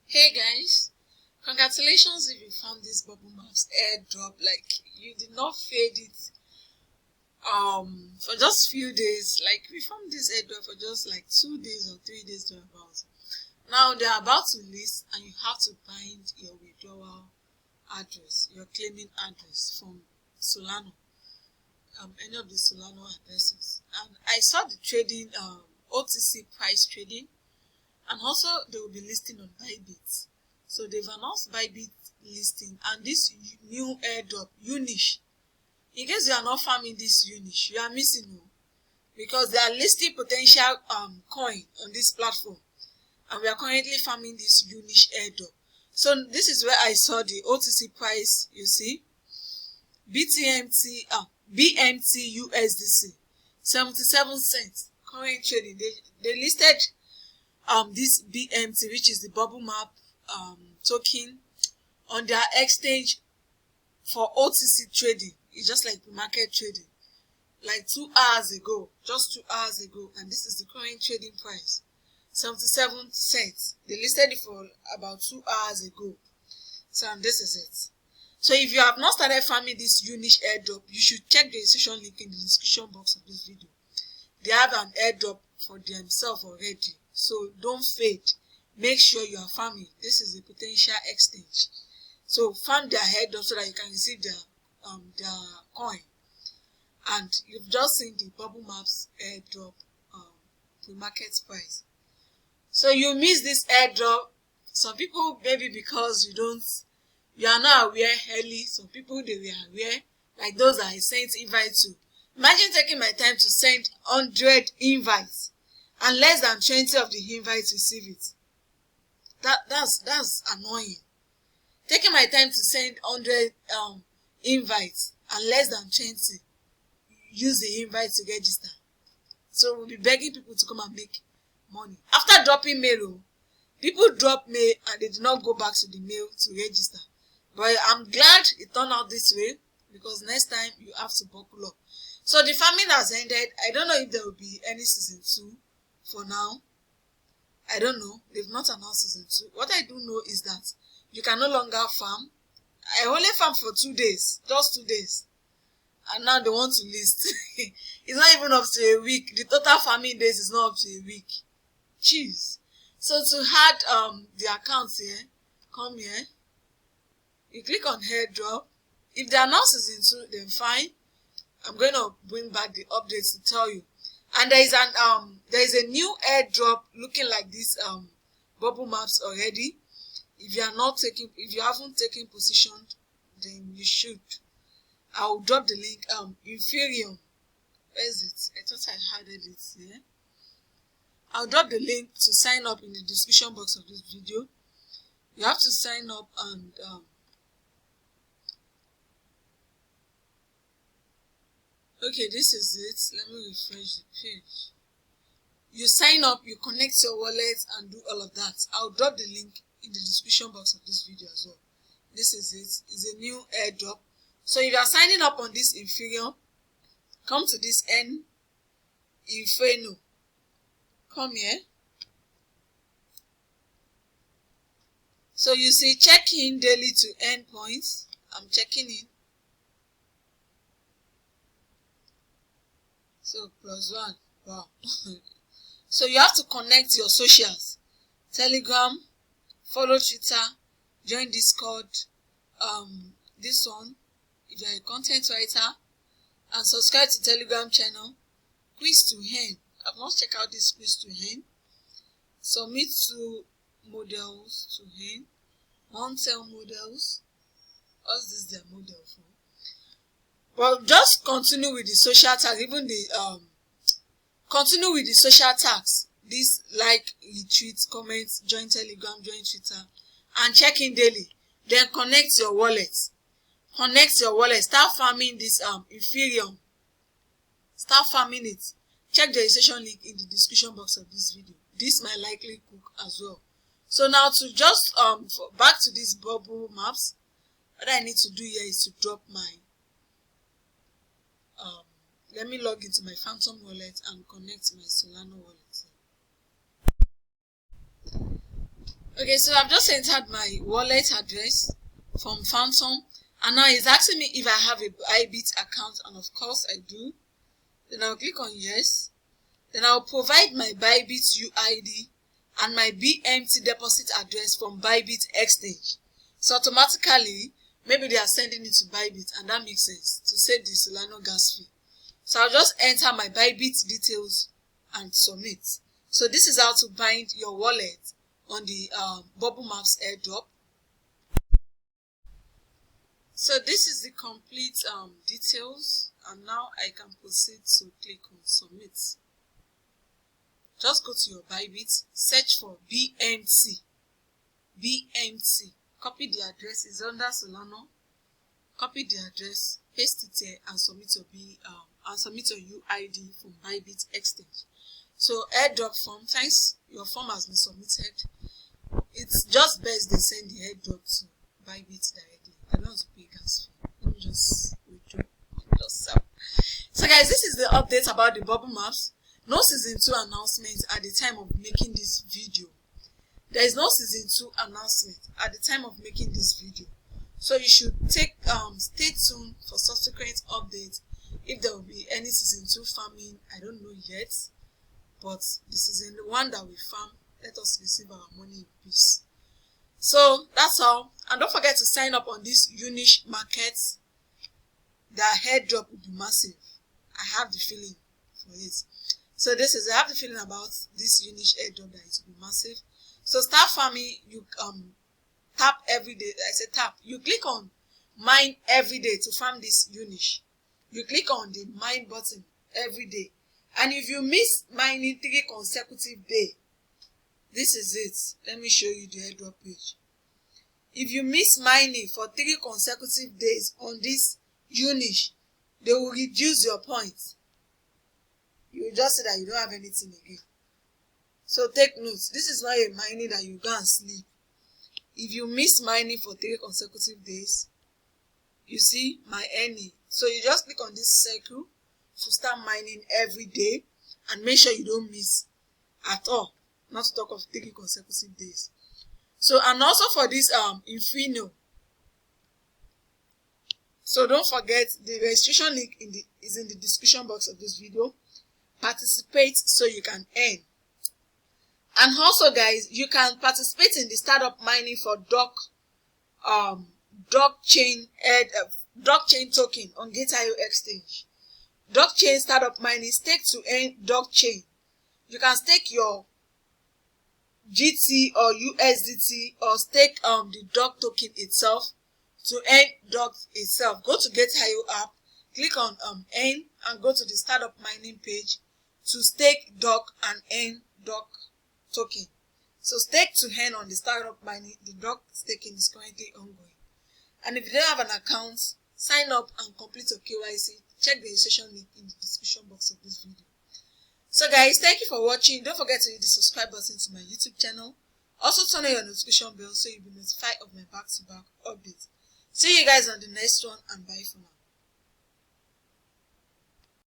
Hey guys, congratulations if you found this Bubblemaps airdrop. Like, you did not fade it for just few days. Like, we found this airdrop for just like 2 days or 3 days to about. Now they're about to list and you have to find your withdrawal address, your claiming address from Solano, any of the Solano addresses. And I saw the trading OTC price trading, and also they will be listing on Bybit. So they've announced Bybit listing, and this new airdrop, Unich. In case you are not farming this Unich, you are missing one, because they are listing potential coin on this platform, and we are currently farming this Unich airdrop. So this is where I saw the OTC price. You see, BMT USDC 77 cents current trading. They listed this BMT, which is the Bubblemaps token, on their exchange for OTC trading. It's just like market trading, like 2 hours ago, just 2 hours ago, and this is the current trading price, 77 cents. They listed it for about 2 hours ago. So and this is it. So if you have not started farming this Unich airdrop, you should check the registration link in the description box of this video. They have an airdrop for themselves already, so don't fade. Make sure you are farming. This is a potential exchange, so farm their airdrop so that you can receive their coin. And you've just seen the Bubblemaps airdrop pre-market price. So you miss this airdrop. Some people, maybe because you are not aware early. Some people, they were aware, like those I sent invite to. Imagine taking my time to send 100 invites and less than 20 of the invites receive it. That's annoying. Taking my time to send 100 invites and less than 20 use the invite to register. So we'll be begging people to come and make money. After dropping mail, people drop mail and they did not go back to the mail to register. But I'm glad it turned out this way, because next time you have to buckle up. So the farming has ended. I don't know if there will be any season 2 for now. I don't know. They've not announced season 2. What I do know is that you can no longer farm. I only farm for 2 days, just 2 days. And now they want to list. It's not even up to a week. The total farming days is not up to a week. Jeez. So to add the accounts here, come here. You click on airdrop. If they announce season 2, then fine. I'm going to bring back the updates to tell you. And there is a new airdrop looking like this Bubblemaps already. If you haven't taken position, then you should. I'll drop the link. Inferium. Where is it? I thought I had it here. I'll drop the link to sign up in the description box of this video. You have to sign up and okay, this is it. Let me refresh the page. You sign up, you connect your wallet and do all of that. I'll drop the link in the description box of this video as well. This is it. It's a new airdrop. So if you are signing up on this Inferium, come to this Inferium. Come here. So you see, check in daily to earn points. I'm checking in. So +1. Wow. So you have to connect your socials. Telegram, follow Twitter, join Discord, this one, if you are a content writer, and subscribe to Telegram channel. Quiz to earn. I've not checked out this quiz to earn. Submit to models to earn. Non-sell models. What's this their model for? Well, just continue with the social tags, even the continue with the social tags. This, like, retweet, comment, join Telegram, join Twitter, and check in daily. Then connect your wallet. Connect your wallet. Start farming this Inferium. Start farming it. Check the registration link in the description box of this video. This might likely cook as well. So now to just back to this Bubblemaps, what I need to do here is to drop my let me log into my Phantom wallet and connect my Solano wallet. Okay, so I've just entered my wallet address from Phantom, and now it's asking me if I have a Bybit account, and of course I do. Then I'll click on yes. Then I'll provide my Bybit UID and my BMT deposit address from Bybit Exchange. So automatically, maybe they are sending it to Bybit, and that makes sense to save the Solana gas fee. So I'll just enter my Bybit details and submit. So this is how to bind your wallet on the Bubblemaps Airdrop. So this is the complete details, and now I can proceed to click on submit. Just go to your Bybit, search for BMT, copy the address, is under Solana, copy the address, paste it here, and submit your UID from Bybit Exchange. So airdrop form, thanks, your form has been submitted. It's just best they send the airdrop to Bybit directly. I don't want to pay gas fee. Let me just withdraw. So guys, this is the update about the Bubblemaps. No season 2 announcement at the time of making this video. There is no season 2 announcement at the time of making this video. So you should stay tuned for subsequent updates. If there will be any season 2 farming, I don't know yet. But this is the one that we farm. Let us receive our money in peace. So that's all. And don't forget to sign up on this Unich market. The airdrop will be massive. I have the feeling for it. So I have the feeling about this Unich airdrop that it will be massive. So start farming. You tap every day. I say tap. You click on mine every day to farm this Unich. You click on the mine button every day. And if you miss mining 3 consecutive days, this is it. Let me show you the airdrop page. If you miss mining for 3 consecutive days on this Unich, they will reduce your points. You will just say that you don't have anything again. So take notes. This is not a mining that you go and sleep. If you miss mining for 3 consecutive days, you see my earning. So you just click on this circle to start mining every day, and make sure you don't miss at all, not to talk of 3 consecutive days. So, and also for this Inferium, so don't forget the registration link is in the description box of this video. Participate so you can earn. And also guys, you can participate in the startup mining for DuckChain token on Gate.io exchange. DuckChain startup mining, stake to earn DuckChain. You can stake your GT or USDT or stake the Duck token itself to earn Duck itself. Go to Gate.io app, click on earn, and go to the startup mining page to stake Duck and earn Duck token. So stake to earn on the startup mining. The Duck staking is currently ongoing. And if you don't have an account, sign up and complete your KYC. Check the registration link in the description box of this video. So guys, thank you for watching. Don't forget to hit the subscribe button to my YouTube channel. Also turn on your notification bell so you'll be notified of my back-to-back updates. See you guys on the next one, and bye for now.